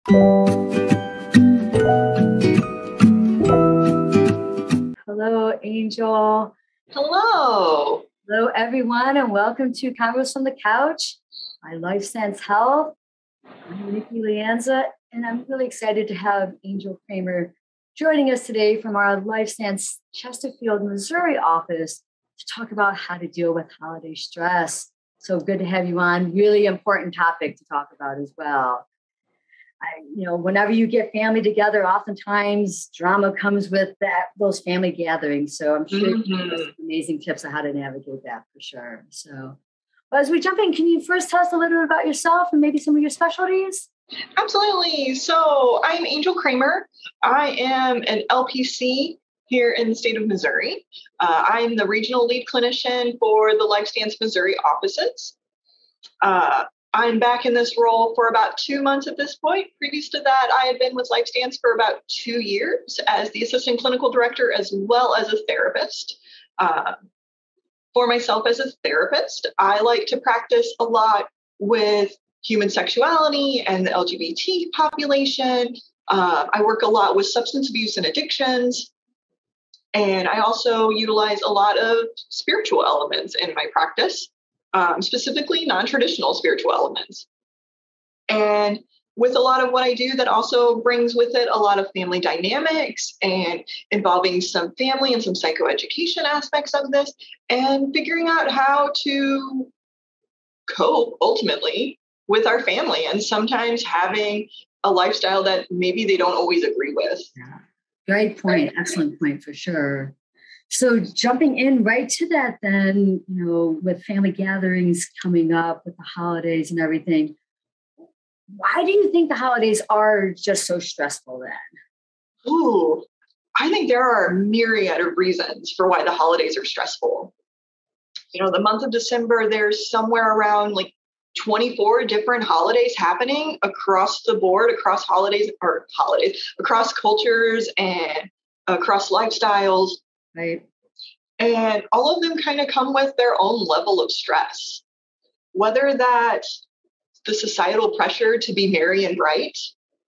Hello, Angel. Hello. Hello, everyone, and welcome to Convos from the Couch by LifeStance Health. I'm Nicholette Leanza, and I'm really excited to have Angel Kramer joining us today from our LifeStance Chesterfield, Missouri office to talk about how to deal with holiday stress. So good to have you on. Really important topic to talk about as well. Whenever you get family together, oftentimes drama comes with those family gatherings. So I'm sure you have some amazing tips on how to navigate that for sure. So, well, as we jump in, can you first tell us a little bit about yourself and maybe some of your specialties? Absolutely. So I'm Angel Kramer. I am an LPC here in the state of Missouri. I'm the regional lead clinician for the LifeStance Missouri offices. I'm back in this role for about 2 months at this point. Previous to that, I had been with LifeStance for about 2 years as the assistant clinical director as well as a therapist. For myself as a therapist, I like to practice a lot with human sexuality and the LGBT population. I work a lot with substance abuse and addictions. And I also utilize a lot of spiritual elements in my practice. Specifically non-traditional spiritual elements. And with a lot of what I do, that also brings with it a lot of family dynamics and involving some family and some psychoeducation aspects of this and figuring out how to cope ultimately with our family and sometimes having a lifestyle that maybe they don't always agree with. Yeah. Great point. Excellent point for sure. So jumping in right to that then, with family gatherings coming up with the holidays and everything, why do you think the holidays are just so stressful then? Ooh, I think there are a myriad of reasons for why the holidays are stressful. The month of December, there's somewhere around like 24 different holidays happening across the board, across across cultures and across lifestyles. Right. And all of them kind of come with their own level of stress, whether that's the societal pressure to be merry and bright.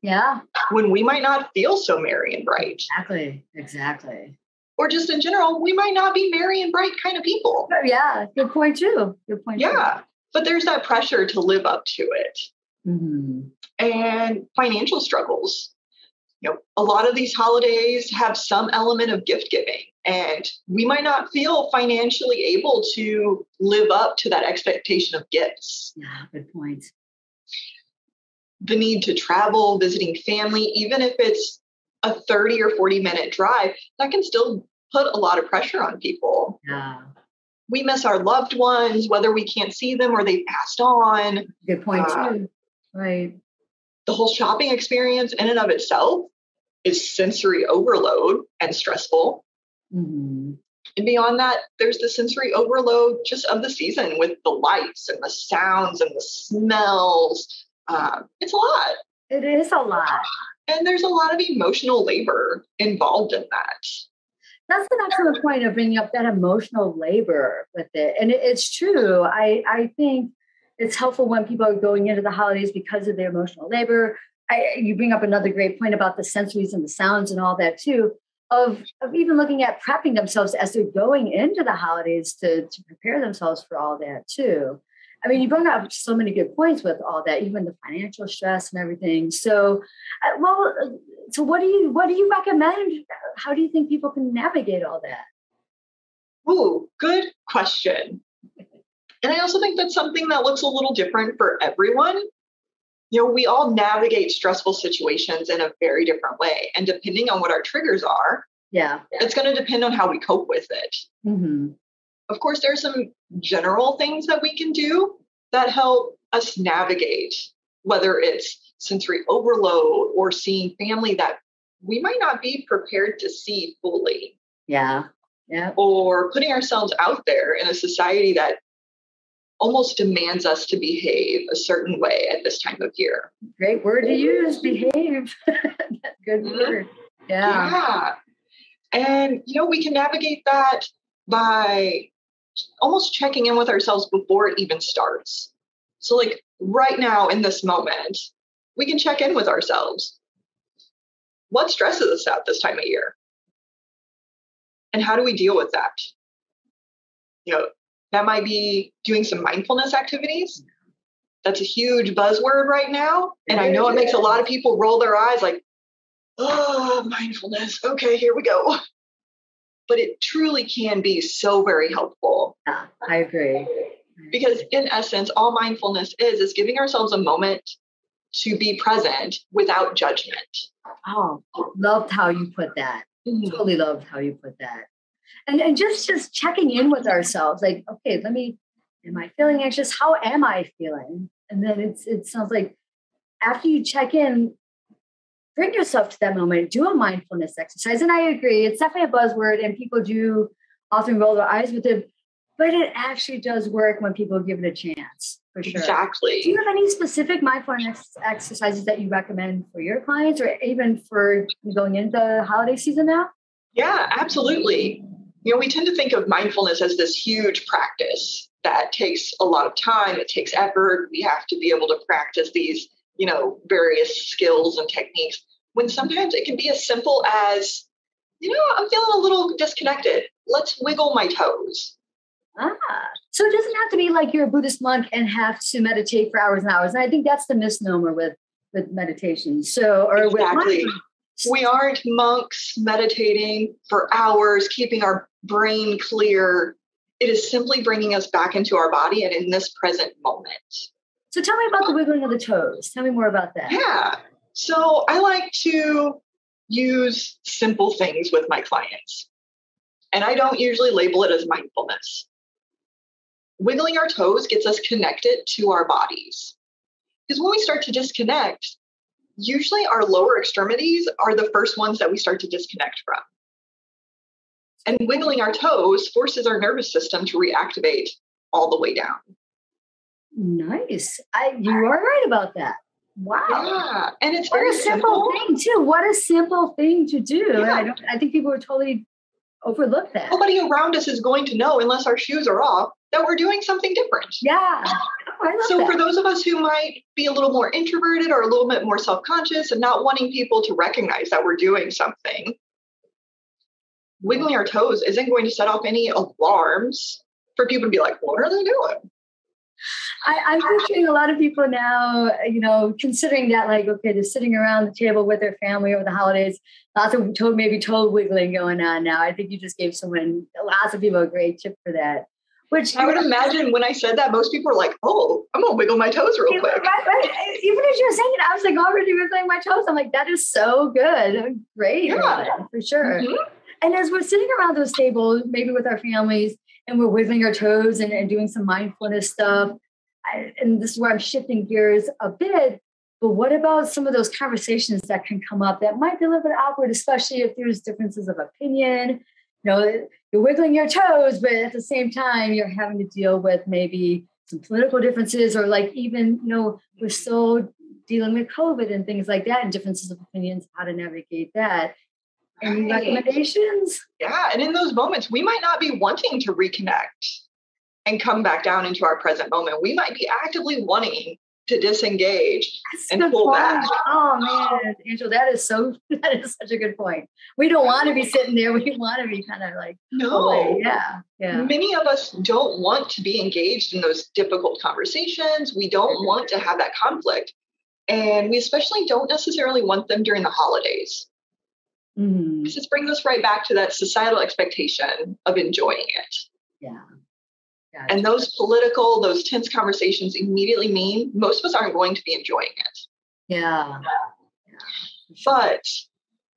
Yeah. When we might not feel so merry and bright. Exactly. Or just in general, we might not be merry and bright kind of people. Yeah. Good point too. Yeah. But there's that pressure to live up to it. Mm-hmm. And financial struggles. A lot of these holidays have some element of gift giving, and we might not feel financially able to live up to that expectation of gifts. Yeah, good point. The need to travel, visiting family, even if it's a 30 or 40-minute drive, that can still put a lot of pressure on people. Yeah. We miss our loved ones, whether we can't see them or they passed on. Good point too. Right. The whole shopping experience in and of itself is sensory overload and stressful. Mm-hmm. And beyond that, there's the sensory overload just of the season with the lights and the sounds and the smells. It's a lot. It is a lot. And there's a lot of emotional labor involved in that. That's an excellent point of bringing up that emotional labor with it. And it's true. I think it's helpful when people are going into the holidays because of their emotional labor. You bring up another great point about the sensories and the sounds and all that too, of even looking at prepping themselves as they're going into the holidays to prepare themselves for all that too. I mean, you bring up so many good points with all that, even the financial stress and everything. So, so what do you recommend? How do you think people can navigate all that? Ooh, good question. And I also think that's something that looks a little different for everyone. We all navigate stressful situations in a very different way. And depending on what our triggers are, it's going to depend on how we cope with it. Mm-hmm. Of course, there are some general things that we can do that help us navigate, whether it's sensory overload or seeing family that we might not be prepared to see fully. Yeah. Or putting ourselves out there in a society that almost demands us to behave a certain way at this time of year. Great word to use, behave. Good word. Yeah. And, we can navigate that by almost checking in with ourselves before it even starts. So like right now in this moment, we can check in with ourselves. What stresses us out this time of year? And how do we deal with that? That might be doing some mindfulness activities. That's a huge buzzword right now. And I know it makes a lot of people roll their eyes like, oh, mindfulness. Okay, here we go. But it truly can be so very helpful. Yeah, I agree. Because in essence, all mindfulness is giving ourselves a moment to be present without judgment. Oh, loved how you put that. Mm-hmm. Totally loved how you put that. And just checking in with ourselves, like, okay, am I feeling anxious? How am I feeling? And then it sounds like after you check in, bring yourself to that moment, do a mindfulness exercise. And I agree, it's definitely a buzzword and people do often roll their eyes with it, but it actually does work when people give it a chance, for sure. Exactly. Do you have any specific mindfulness exercises that you recommend for your clients or even for going into the holiday season now? Yeah, absolutely. We tend to think of mindfulness as this huge practice that takes a lot of time. It takes effort. We have to be able to practice these, various skills and techniques, when sometimes it can be as simple as, I'm feeling a little disconnected. Let's wiggle my toes. So it doesn't have to be like you're a Buddhist monk and have to meditate for hours and hours. And I think that's the misnomer with meditation. Exactly. We aren't monks meditating for hours, keeping our brain clear. It is simply bringing us back into our body and in this present moment. So tell me about the wiggling of the toes. Tell me more about that. Yeah. So I like to use simple things with my clients, and I don't usually label it as mindfulness. Wiggling our toes gets us connected to our bodies. Because when we start to disconnect, usually our lower extremities are the first ones that we start to disconnect from. And wiggling our toes forces our nervous system to reactivate all the way down. Nice. You are right about that. Wow. Yeah. And it's what very a simple thing too. What a simple thing to do. Yeah. I think people would totally overlook that. Nobody around us is going to know unless our shoes are off that we're doing something different. Yeah. So for those of us who might be a little more introverted or a little bit more self-conscious and not wanting people to recognize that we're doing something, wiggling our toes isn't going to set off any alarms for people to be like, what are they doing? I'm picturing a lot of people now, considering that, like, okay, they're sitting around the table with their family over the holidays, lots of toe wiggling going on now. I think you just gave lots of people a great tip for that. Which I would imagine when I said that, most people are like, oh, I'm going to wiggle my toes real quick. Right. Even as you're saying it, I was like already wiggling my toes. I'm like, that is so good. Great. Yeah. For sure. Mm-hmm. And as we're sitting around those tables, maybe with our families, and we're wiggling our toes and doing some mindfulness stuff, and this is where I'm shifting gears a bit, but what about some of those conversations that can come up that might be a little bit awkward, especially if there's differences of opinion? You're wiggling your toes, but at the same time, you're having to deal with maybe some political differences, or like even, we're still dealing with COVID and things like that, and differences of opinions, how to navigate that. Any recommendations? Yeah, and in those moments, we might not be wanting to reconnect and come back down into our present moment. We might be actively wanting to disengage and pull back. Oh man, Angel, that is such a good point. We don't want to be sitting there. We want to be kind of like, away. Yeah. Many of us don't want to be engaged in those difficult conversations. We don't want to have that conflict. And we especially don't necessarily want them during the holidays. Mm-hmm. This brings us right back to that societal expectation of enjoying it. Yeah. Gotcha. And those tense conversations immediately mean most of us aren't going to be enjoying it. Yeah. Sure. But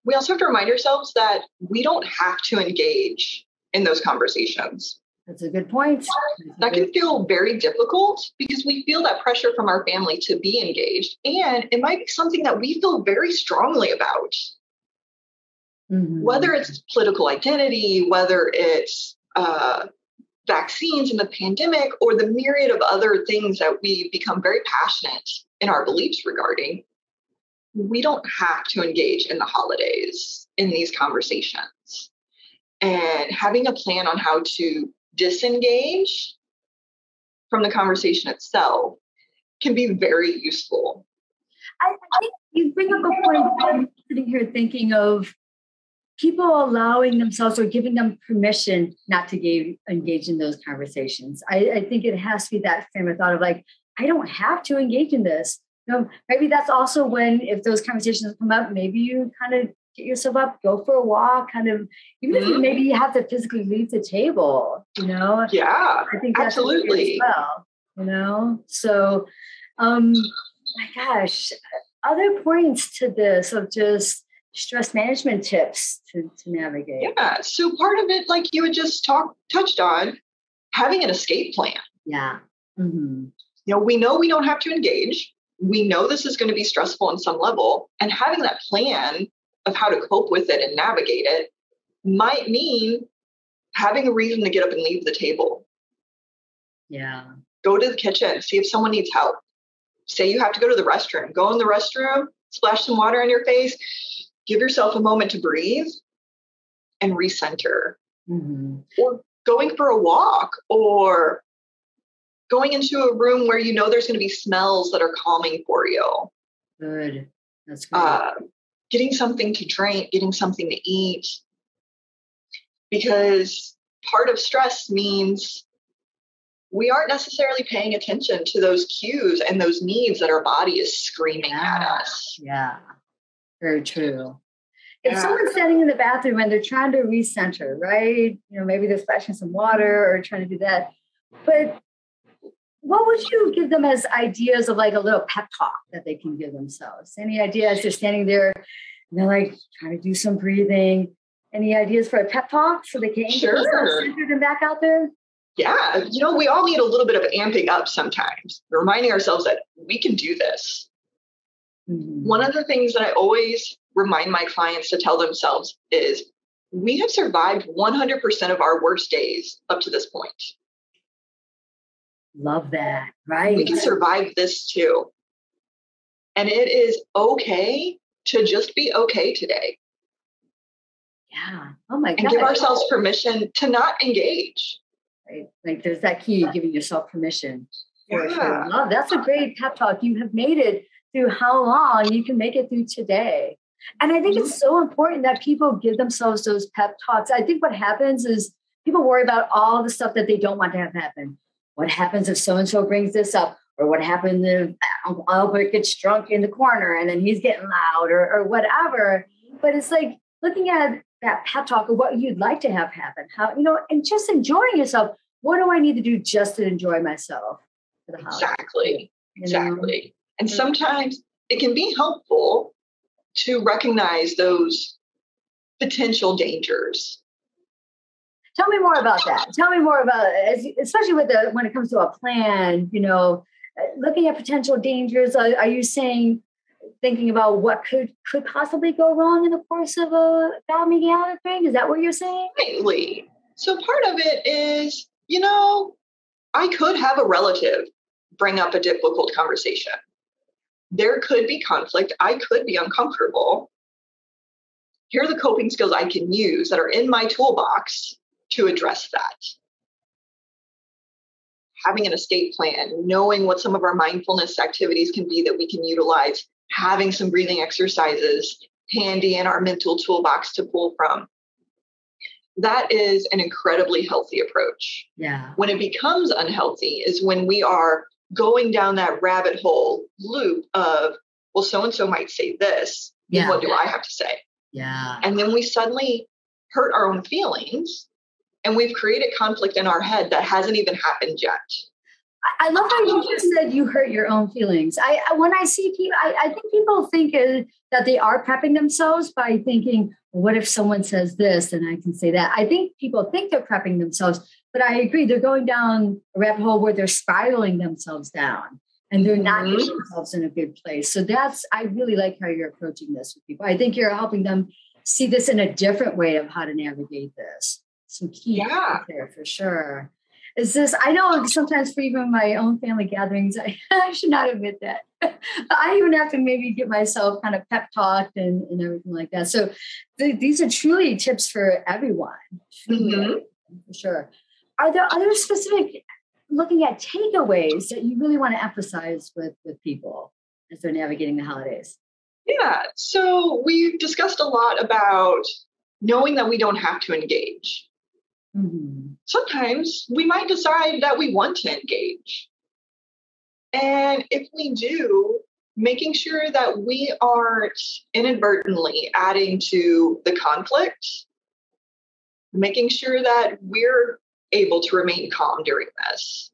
we also have to remind ourselves that we don't have to engage in those conversations. That's a good point. That can feel very difficult because we feel that pressure from our family to be engaged. And it might be something that we feel very strongly about. Mm-hmm. Whether it's political identity, whether it's vaccines and the pandemic, or the myriad of other things that we become very passionate in our beliefs regarding, we don't have to engage in the holidays in these conversations. And having a plan on how to disengage from the conversation itself can be very useful. I think you bring up a point. I'm sitting here thinking of people allowing themselves or giving them permission not to engage in those conversations. I think it has to be that frame of thought of like, I don't have to engage in this. Maybe that's also when, if those conversations come up, maybe you kind of get yourself up, go for a walk, kind of, even if maybe you have to physically leave the table, Yeah, I think that's absolutely. as well, so, my gosh, other points to this of just stress management tips to navigate. Yeah. So part of it, like you had just touched on, having an escape plan. Yeah. Mm-hmm. We know we don't have to engage. We know this is going to be stressful on some level. And having that plan of how to cope with it and navigate it might mean having a reason to get up and leave the table. Yeah. Go to the kitchen, see if someone needs help. Say you have to go to the restroom. Go in the restroom, splash some water on your face, give yourself a moment to breathe and recenter. Mm-hmm. Or going for a walk, or going into a room where there's going to be smells that are calming for you. Good. That's great. Getting something to drink, getting something to eat. Because part of stress means we aren't necessarily paying attention to those cues and those needs that our body is screaming at us. Yeah, very true. If someone's standing in the bathroom and they're trying to recenter, right? Maybe they're splashing some water or trying to do that. But what would you give them as ideas of like a little pep talk that they can give themselves? Any ideas? They're standing there and they're like trying to do some breathing. Any ideas for a pep talk so they can get themselves centered and back out there? Yeah. We all need a little bit of amping up sometimes, reminding ourselves that we can do this. Mm-hmm. One of the things that I always remind my clients to tell themselves is we have survived 100% of our worst days up to this point. Love that. Right. We can survive this too. And it is okay to just be okay today. Yeah. Oh my God. And give ourselves permission to not engage. Right. Like there's that key, giving yourself permission. Yeah. Love. That's a great pep talk. You have made it through how long you can make it through today. And I think it's so important that people give themselves those pep talks. I think what happens is people worry about all the stuff that they don't want to have happen. What happens if so-and-so brings this up? Or what happens if Uncle Albert gets drunk in the corner and then he's getting loud or whatever. But it's like looking at that pep talk of what you'd like to have happen, how, and just enjoying yourself. What do I need to do just to enjoy myself for the holiday? Exactly. And sometimes it can be helpful to recognize those potential dangers. Tell me more about that. Tell me more about, especially when it comes to a plan, looking at potential dangers. Are you thinking about what could possibly go wrong in the course of a family gathering? Is that what you're saying? Right. So part of it is, I could have a relative bring up a difficult conversation. There could be conflict. I could be uncomfortable. Here are the coping skills I can use that are in my toolbox to address that. Having an escape plan, knowing what some of our mindfulness activities can be that we can utilize, having some breathing exercises handy in our mental toolbox to pull from. That is an incredibly healthy approach. Yeah. When it becomes unhealthy is when we are going down that rabbit hole loop of, well, so-and-so might say this. Yeah. What do I have to say? Yeah. And then we suddenly hurt our own feelings and we've created conflict in our head that hasn't even happened yet. I love how you just said you hurt your own feelings. When I see people, I think people think that they are prepping themselves by thinking, well, what if someone says this and I can say that? I think people think they're prepping themselves, but I agree. They're going down a rabbit hole where they're spiraling themselves down and they're not getting themselves in a good place. So I really like how you're approaching this with people. I think you're helping them see this in a different way of how to navigate this. Some key there for sure. I know sometimes for even my own family gatherings, I should not admit that. I even have to maybe get myself kind of pep talked and everything like that. So these are truly tips for everyone. For sure. Are there other specific looking at takeaways that you really want to emphasize with people? as they're navigating the holidays? Yeah. So we've discussed a lot about knowing that we don't have to engage. Mm-hmm. Sometimes we might decide that we want to engage. And if we do, making sure that we aren't inadvertently adding to the conflict, making sure that we're able to remain calm during this,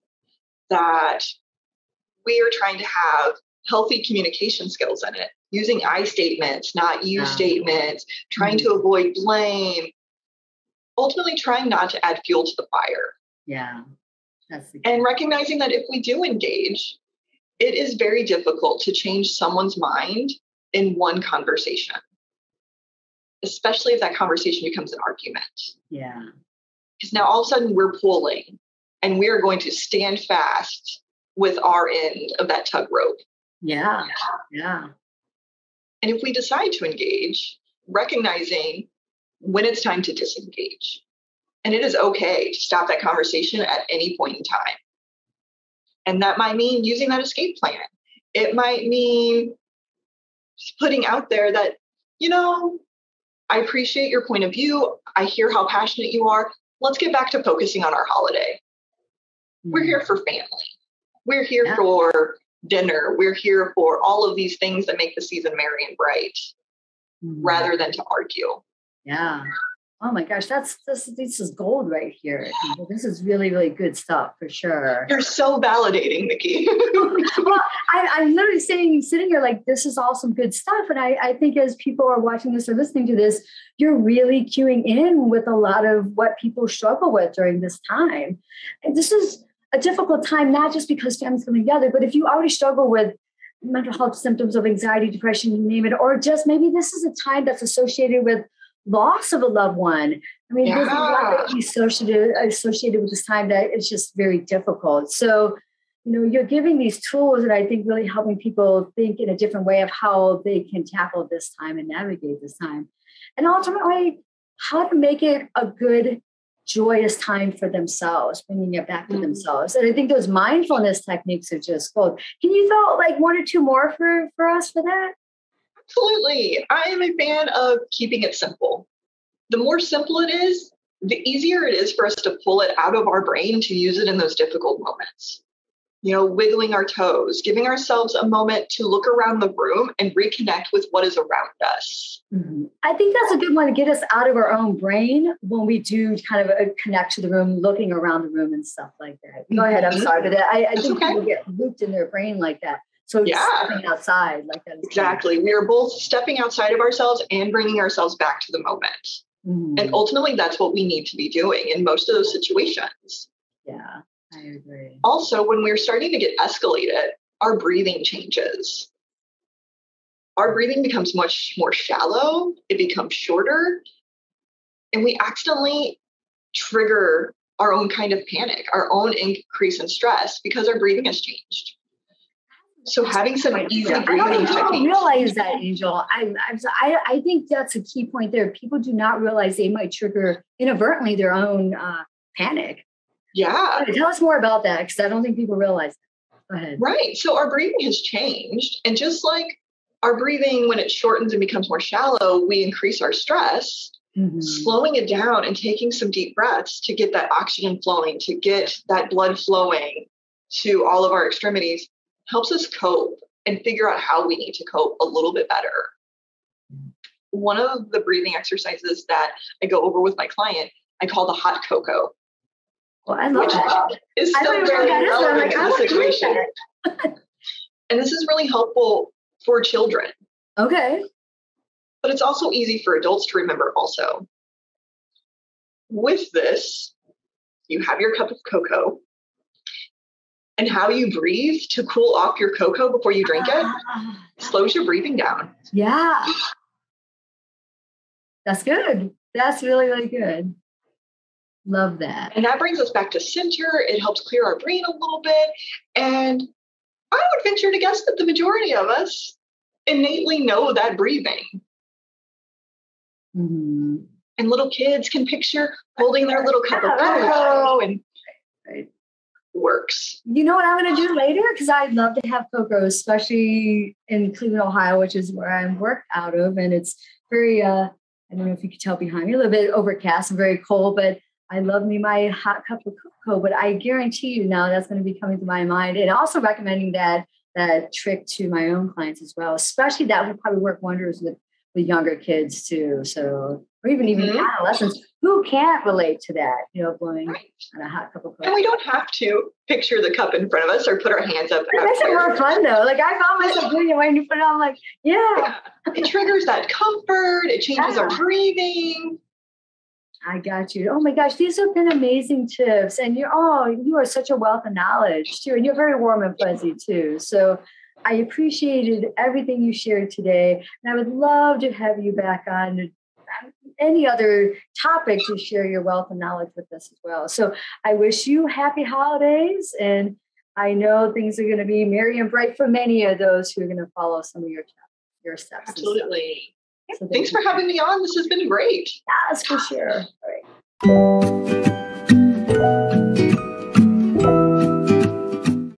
that we are trying to have healthy communication skills in it, using I statements, not you statements, trying to avoid blame, ultimately trying not to add fuel to the fire. Yeah. And recognizing that if we do engage, it is very difficult to change someone's mind in one conversation, especially if that conversation becomes an argument. Yeah. Because now all of a sudden we're pulling and we're going to stand fast with our end of that tug rope. Yeah. Yeah. And if we decide to engage, recognizing when it's time to disengage. And it is okay to stop that conversation at any point in time. And that might mean using that escape plan. It might mean putting out there that, I appreciate your point of view. I hear how passionate you are. Let's get back to focusing on our holiday. Mm-hmm. We're here for family. We're here for dinner. We're here for all of these things that make the season merry and bright, rather than to argue. Yeah. Oh my gosh, this is gold right here. This is really, really good stuff for sure. You're so validating, Nikki. Well, I'm literally sitting here like, this is all some good stuff. And I think as people are watching this or listening to this, you're really cueing in with a lot of what people struggle with during this time. And this is a difficult time, not just because families come together, but if you already struggle with mental health symptoms of anxiety, depression, you name it, or just maybe this is a time that's associated with loss of a loved one. I mean, there's a lot that we associated with this time that it's just very difficult. So, you're giving these tools that I think really helping people think in a different way of how they can tackle this time and navigate this time. And ultimately, how to make it a good, joyous time for themselves, bringing it back to themselves. And I think those mindfulness techniques are just gold. Can you throw like one or two more for us for that? Absolutely. I am a fan of keeping it simple. The more simple it is, the easier it is for us to pull it out of our brain to use it in those difficult moments. Wiggling our toes, giving ourselves a moment to look around the room and reconnect with what is around us. Mm-hmm. I think that's a good one to get us out of our own brain when we do kind of connect to the room, looking around the room and stuff like that. Go ahead. I'm sorry, but I think people get looped in their brain like that. So stepping outside like that. Exactly. We are both stepping outside of ourselves and bringing ourselves back to the moment. Mm-hmm. And ultimately, that's what we need to be doing in most of those situations. Yeah, I agree. Also, when we're starting to get escalated, our breathing changes. Our breathing becomes much more shallow. It becomes shorter. And we accidentally trigger our own kind of panic, our own increase in stress because our breathing has changed. So having some easy breathing techniques. I don't realize that, Angel. I think that's a key point there. People do not realize they might trigger inadvertently their own panic. Yeah. Tell us more about that because I don't think people realize that. Go ahead. Right. So our breathing has changed. And just like our breathing, when it shortens and becomes more shallow, we increase our stress. Mm-hmm. Slowing it down and taking some deep breaths to get that oxygen flowing, to get that blood flowing to all of our extremities helps us cope and figure out how we need to cope a little bit better. One of the breathing exercises that I go over with my client, I call the hot cocoa. Well, I love that. It's still very relevant to the situation. And this is really helpful for children. Okay. But it's also easy for adults to remember also. With this, you have your cup of cocoa. And how you breathe to cool off your cocoa before you drink it slows your breathing down. Yeah. That's good. That's really, really good. Love that. And that brings us back to center. It helps clear our brain a little bit. And I would venture to guess that the majority of us innately know that breathing. Mm-hmm. And little kids can picture holding their little cup of cocoa and works. You know what I'm going to do later? Because I'd love to have cocoa, especially in Cleveland, Ohio, which is where I'm worked out of. And it's very, I don't know if you can tell behind me, a little bit overcast and very cold, but I love me my hot cup of cocoa. But I guarantee you now that's going to be coming to my mind. And also recommending that trick to my own clients as well, especially that would probably work wonders with younger kids too. So, or even adolescents who can't relate to that, blowing on a hot cup of cocoa. And we don't have to picture the cup in front of us or put our hands up. It makes it more fun though. Like I found myself doing it when you put it on, like, yeah. It triggers that comfort. It changes our breathing. I got you. Oh my gosh, these have been amazing tips. And you are such a wealth of knowledge too. And you're very warm and fuzzy too. So I appreciated everything you shared today. And I would love to have you back on any other topic to share your wealth of knowledge with us as well. So I wish you happy holidays. And I know things are going to be merry and bright for many of those who are going to follow some of your steps. Absolutely. So thanks for having me on. This has been great. Yes, for sure. All right.